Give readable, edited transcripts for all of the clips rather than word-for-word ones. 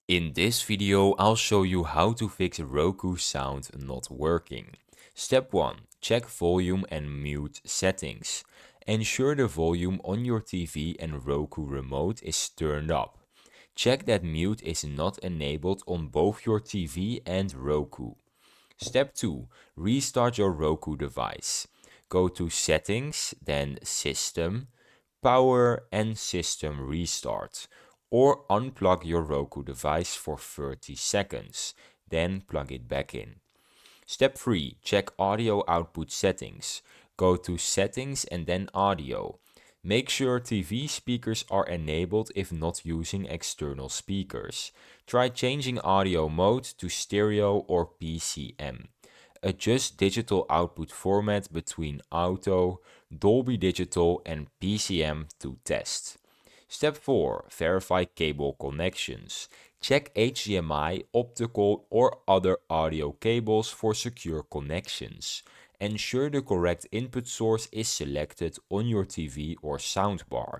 In this video, I'll show you how to fix Roku sound not working. Step 1. Check volume and mute settings. Ensure the volume on your TV and Roku remote is turned up. Check that mute is not enabled on both your TV and Roku. Step 2. Restart your Roku device. Go to Settings, then System, Power and System Restart. Or unplug your Roku device for 30 seconds, then plug it back in. Step 3. Check audio output settings. Go to Settings and then Audio. Make sure TV speakers are enabled if not using external speakers. Try changing audio mode to stereo or PCM. Adjust digital output format between Auto, Dolby Digital and PCM to test. Step 4. Verify cable connections. Check HDMI, optical or other audio cables for secure connections. Ensure the correct input source is selected on your TV or soundbar.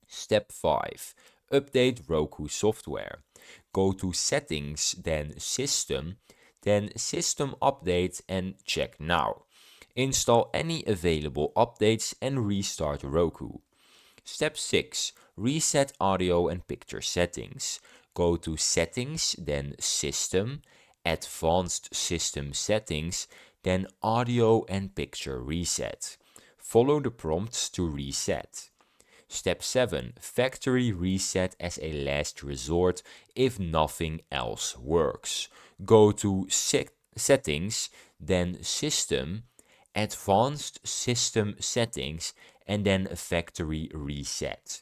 Step 5. Update Roku software. Go to Settings, then System Update and check now. Install any available updates and restart Roku. Step 6. Reset audio and picture settings. Go to Settings, then System, Advanced System Settings, then Audio and Picture Reset. Follow the prompts to reset. Step 7. Factory reset as a last resort if nothing else works. Go to Settings, then System, Advanced System Settings, and then Factory Reset.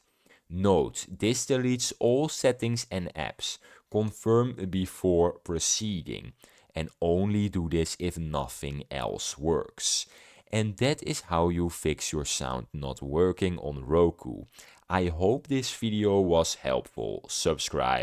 Note, this deletes all settings and apps. Confirm before proceeding, and only do this if nothing else works. And that is how you fix your sound not working on Roku. I hope this video was helpful. Subscribe.